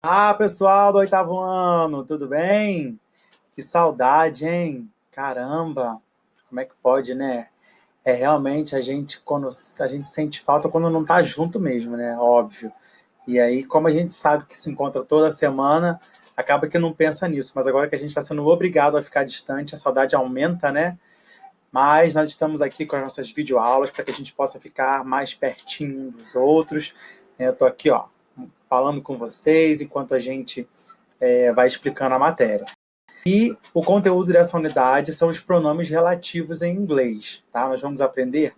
Ah, pessoal do oitavo ano, tudo bem? Que saudade, hein? Caramba, como é que pode, né? É realmente quando a gente sente falta quando não tá junto mesmo, né? Óbvio. E aí, como a gente sabe que se encontra toda semana, acaba que não pensa nisso. Mas agora que a gente está sendo obrigado a ficar distante, a saudade aumenta, né? Mas nós estamos aqui com as nossas videoaulas para que a gente possa ficar mais pertinho dos outros. Eu estou aqui, ó, falando com vocês enquanto a gente vai explicando a matéria. E o conteúdo dessa unidade são os pronomes relativos em inglês. Tá? Nós vamos aprender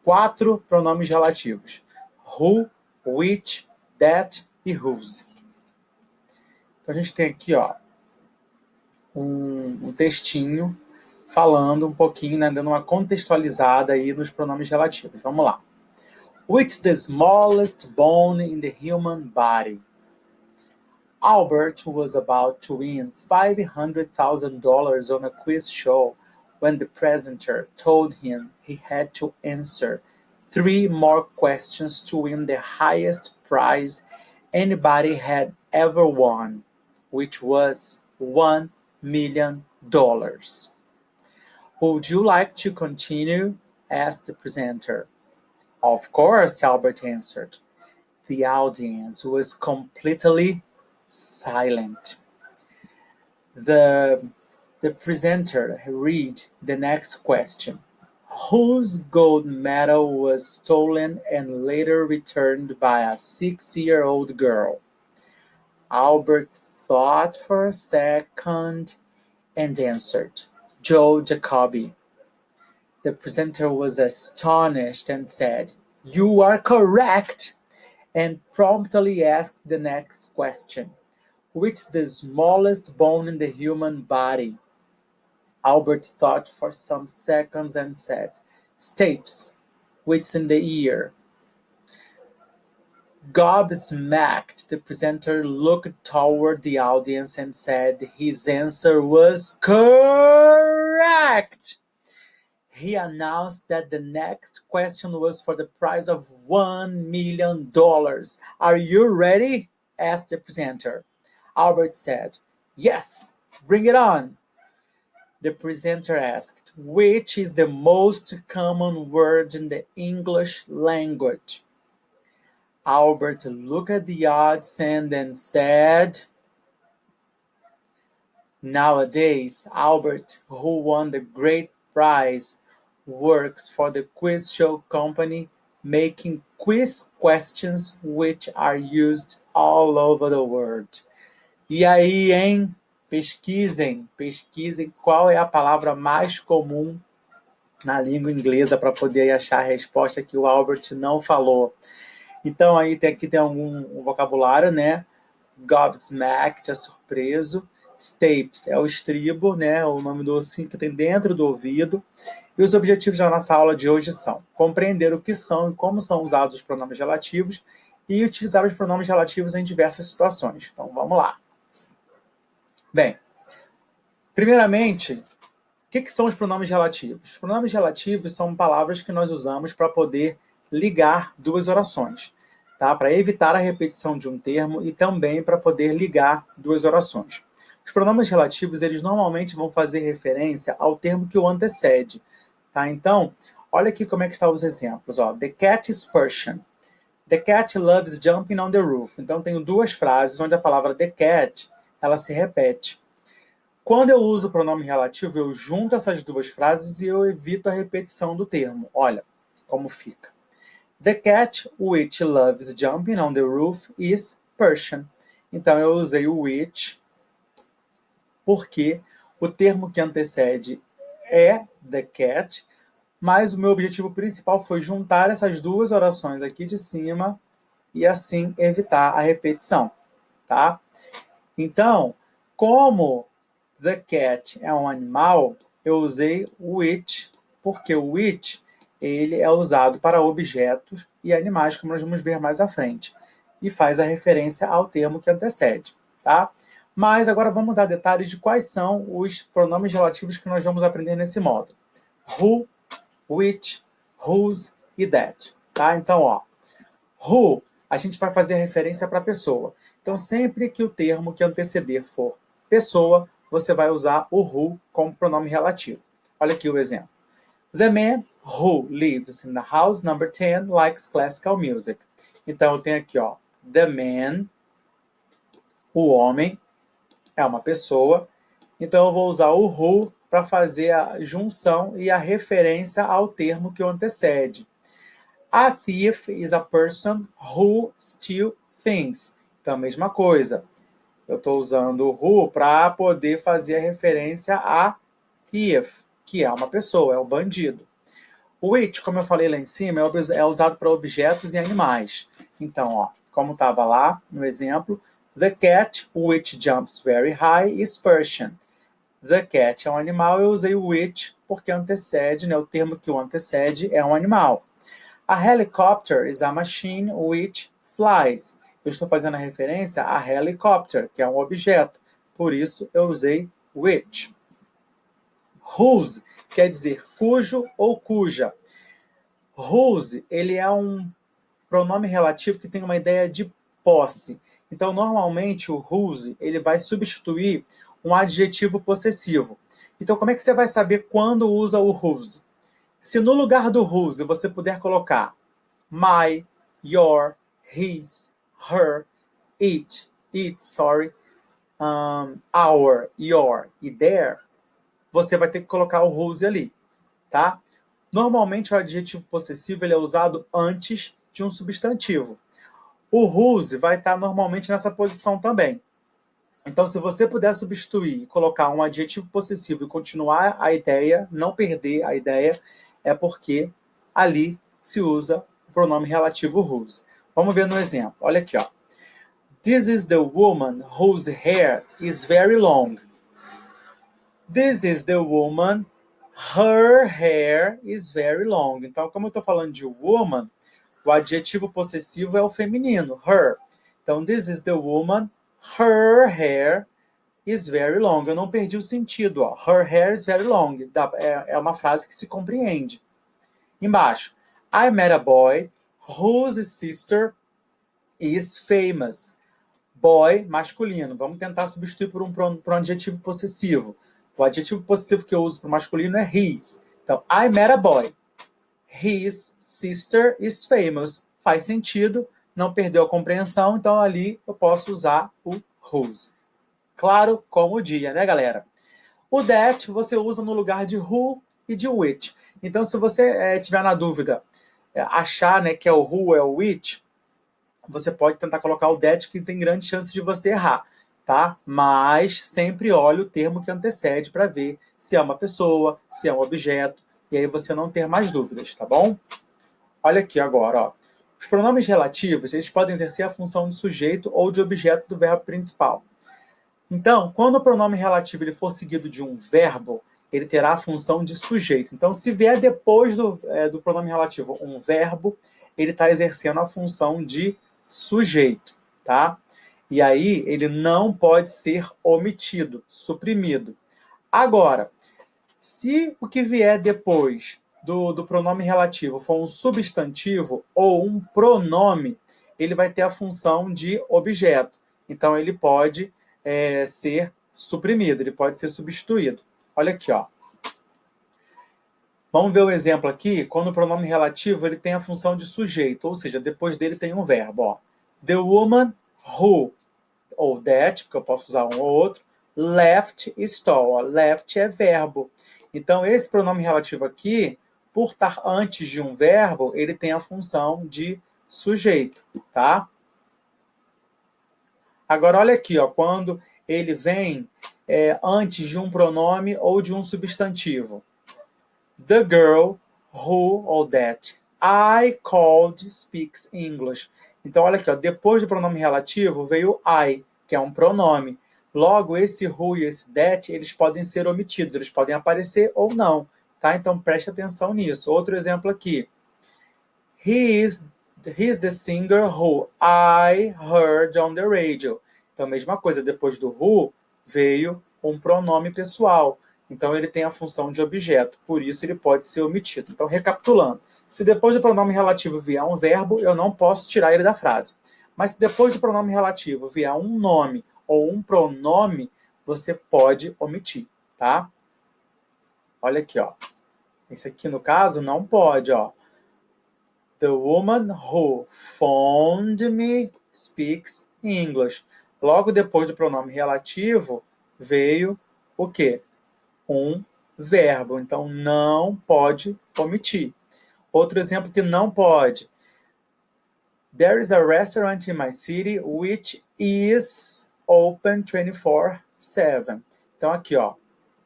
4 pronomes relativos: who, which, that e whose. Então a gente tem aqui ó, um textinho falando um pouquinho, né, dando uma contextualizada aí nos pronomes relativos. Vamos lá. Which is the smallest bone in the human body? Albert was about to win $500,000 on a quiz show when the presenter told him he had to answer 3 more questions to win the highest prize anybody had ever won, which was $1 million. Would you like to continue? Asked the presenter. Of course, Albert answered. The audience was completely silent. The presenter read the next question. Whose gold medal was stolen and later returned by a 60-year-old girl? Albert thought for a second and answered, Joe Jacoby. The presenter was astonished and said, You are correct, and promptly asked the next question. Which is the smallest bone in the human body? Albert thought for some seconds and said, Stapes, which is in the ear. Gobsmacked, the presenter looked toward the audience and said his answer was correct. He announced that the next question was for the prize of $1 million. Are you ready? Asked the presenter. Albert said, Yes, bring it on. The presenter asked, Which is the most common word in the English language? Albert looked at the odds and then said, Nowadays, Albert, who won the great prize, works for the quiz show company, making quiz questions which are used all over the world. E aí, hein? Pesquisem qual é a palavra mais comum na língua inglesa para poder achar a resposta que o Albert não falou. Então, aí aqui tem um vocabulário, né? Gobsmacked é surpreso. Stapes é o estribo, né? O nome do ossinho que tem dentro do ouvido. E os objetivos da nossa aula de hoje são compreender o que são e como são usados os pronomes relativos e utilizar os pronomes relativos em diversas situações. Então, vamos lá. Bem, primeiramente, o que são os pronomes relativos? Os pronomes relativos são palavras que nós usamos para poder ligar duas orações, tá? Para evitar a repetição de um termo e também para poder ligar duas orações. Os pronomes relativos, eles normalmente vão fazer referência ao termo que o antecede, tá? Então, olha aqui como é que estão os exemplos, ó. The cat is Persian. The cat loves jumping on the roof. Então, tenho duas frases onde a palavra the cat, ela se repete. Quando eu uso o pronome relativo, eu junto essas duas frases e eu evito a repetição do termo. Olha como fica. The cat which loves jumping on the roof is Persian. Então, eu usei o which porque o termo que antecede é the cat, mas o meu objetivo principal foi juntar essas duas orações aqui de cima e assim evitar a repetição, tá? Então, como the cat é um animal, eu usei o which, porque o which ele é usado para objetos e animais, como nós vamos ver mais à frente, e faz a referência ao termo que antecede, tá? Mas agora vamos dar detalhes de quais são os pronomes relativos que nós vamos aprender nesse módulo. Who, which, whose e that, tá? Então, ó, who, a gente vai fazer referência para a pessoa. Então, sempre que o termo que anteceder for pessoa, você vai usar o who como pronome relativo. Olha aqui o exemplo. The man who lives in the house number 10 likes classical music. Então, eu tenho aqui, ó, the man, o homem, é uma pessoa. Então, eu vou usar o who para fazer a junção e a referência ao termo que o antecede. A thief is a person who steals things. Então, a mesma coisa. Eu estou usando o who para poder fazer a referência a thief, que é uma pessoa, é um bandido. O which, como eu falei lá em cima, é usado para objetos e animais. Então, ó, como estava lá no exemplo, the cat which jumps very high is Persian. The cat é um animal, eu usei o which porque antecede, né, o termo que o antecede é um animal. A helicopter is a machine which flies. Eu estou fazendo a referência a helicopter, que é um objeto. Por isso, eu usei which. Whose quer dizer cujo ou cuja. Whose, ele é um pronome relativo que tem uma ideia de posse. Então, normalmente, o whose, ele vai substituir um adjetivo possessivo. Então, como é que você vai saber quando usa o whose? Se no lugar do whose você puder colocar my, your, his, her, our, your e their, você vai ter que colocar o whose ali, tá? Normalmente o adjetivo possessivo ele é usado antes de um substantivo. O whose vai estar normalmente nessa posição também. Então, se você puder substituir e colocar um adjetivo possessivo e continuar a ideia, não perder a ideia, é porque ali se usa o pronome relativo whose. Vamos ver no exemplo. Olha aqui, ó. This is the woman whose hair is very long. This is the woman, her hair is very long. Então, como eu estou falando de woman, o adjetivo possessivo é o feminino, her. Então, this is the woman, her hair is very long. Eu não perdi o sentido, ó. Her hair is very long. É uma frase que se compreende. Embaixo. I met a boy whose sister is famous. Boy, masculino. Vamos tentar substituir por um adjetivo possessivo. O adjetivo possessivo que eu uso para o masculino é his. Então, I met a boy. His sister is famous. Faz sentido, não perdeu a compreensão, então ali eu posso usar o whose. Claro como o dia, né, galera? O that você usa no lugar de who e de which. Então, se você tiver na dúvida, achar, né, que é o who é o which, você pode tentar colocar o that, que tem grande chance de você errar, tá? Mas sempre olhe o termo que antecede para ver se é uma pessoa, se é um objeto, e aí você não ter mais dúvidas, tá bom? Olha aqui agora, ó. Os pronomes relativos, eles podem exercer a função de sujeito ou de objeto do verbo principal. Então, quando o pronome relativo ele for seguido de um verbo, ele terá a função de sujeito. Então, se vier depois do pronome relativo um verbo, ele está exercendo a função de sujeito, tá? E aí, ele não pode ser omitido, suprimido. Agora, se o que vier depois do pronome relativo for um substantivo ou um pronome, ele vai ter a função de objeto. Então, ele pode ser suprimido, ele pode ser substituído. Olha aqui, ó. Vamos ver o exemplo aqui, quando o pronome relativo ele tem a função de sujeito, ou seja, depois dele tem um verbo. Ó. The woman who, ou that, porque eu posso usar um ou outro, left stall. Ó. Left é verbo. Então, esse pronome relativo aqui, por estar antes de um verbo, ele tem a função de sujeito, tá? Agora, olha aqui, ó, quando ele vem antes de um pronome ou de um substantivo. The girl who or that I called speaks English. Então, olha aqui, ó, depois do pronome relativo veio I, que é um pronome. Logo, esse who e esse that, eles podem ser omitidos, eles podem aparecer ou não, tá? Então, preste atenção nisso. Outro exemplo aqui. He's the singer who I heard on the radio. Então, mesma coisa, depois do who veio um pronome pessoal. Então, ele tem a função de objeto, por isso ele pode ser omitido. Então, recapitulando, se depois do pronome relativo vier um verbo, eu não posso tirar ele da frase. Mas se depois do pronome relativo vier um nome ou um pronome, você pode omitir, tá? Olha aqui, ó. Esse aqui, no caso, não pode, ó. The woman who phoned me speaks English. Logo depois do pronome relativo, veio o quê? Um verbo. Então, não pode omitir. Outro exemplo que não pode. There is a restaurant in my city which is open 24/7. Então, aqui, ó.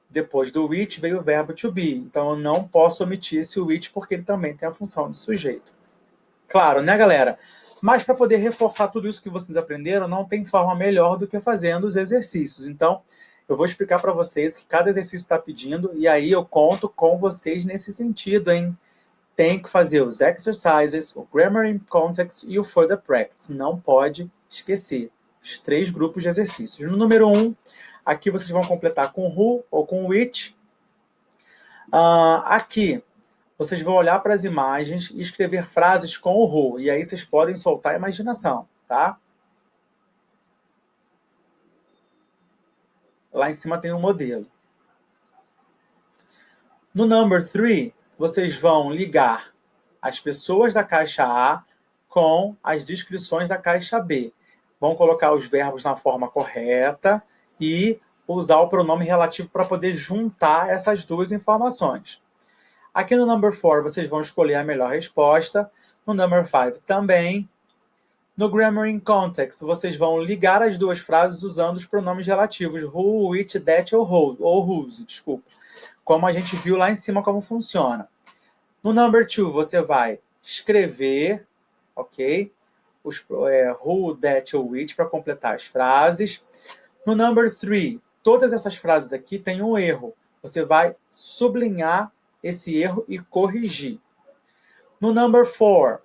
Depois do which veio o verbo to be. Então, eu não posso omitir esse which porque ele também tem a função de sujeito. Claro, né, galera? Mas para poder reforçar tudo isso que vocês aprenderam, não tem forma melhor do que fazendo os exercícios. Então, eu vou explicar para vocês o que cada exercício está pedindo e aí eu conto com vocês nesse sentido, hein? Tem que fazer os exercises, o grammar in context e o further practice. Não pode esquecer os 3 grupos de exercícios. No número 1, aqui vocês vão completar com who ou com which. Aqui, vocês vão olhar para as imagens e escrever frases com o who. E aí vocês podem soltar a imaginação, tá? Lá em cima tem um modelo. No number 3, vocês vão ligar as pessoas da caixa A com as descrições da caixa B. Vão colocar os verbos na forma correta e usar o pronome relativo para poder juntar essas duas informações. Aqui no number 4, vocês vão escolher a melhor resposta. No number 5 também. No grammar in context, vocês vão ligar as duas frases usando os pronomes relativos who, which, that ou whose, desculpa. Como a gente viu lá em cima como funciona. No number 2, você vai escrever, ok? Os who, that ou which para completar as frases. No number 3, todas essas frases aqui têm um erro. Você vai sublinhar esse erro e corrigir. No number 4,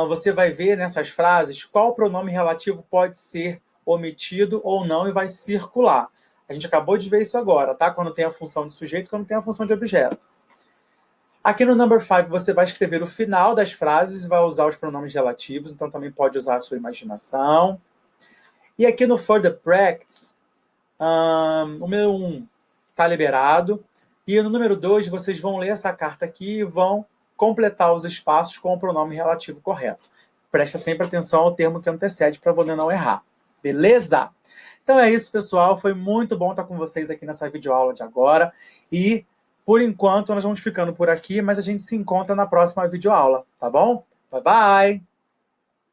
você vai ver nessas frases qual pronome relativo pode ser omitido ou não e vai circular. A gente acabou de ver isso agora, tá? Quando tem a função de sujeito e quando tem a função de objeto. Aqui no number 5, você vai escrever o final das frases e vai usar os pronomes relativos, então também pode usar a sua imaginação. E aqui no further practice, o número 1 está liberado. E no número 2, vocês vão ler essa carta aqui e vão completar os espaços com o pronome relativo correto. Presta sempre atenção ao termo que antecede para poder não errar. Beleza? Então é isso, pessoal. Foi muito bom estar com vocês aqui nessa videoaula de agora. E, por enquanto, nós vamos ficando por aqui, mas a gente se encontra na próxima videoaula, tá bom? Bye, bye!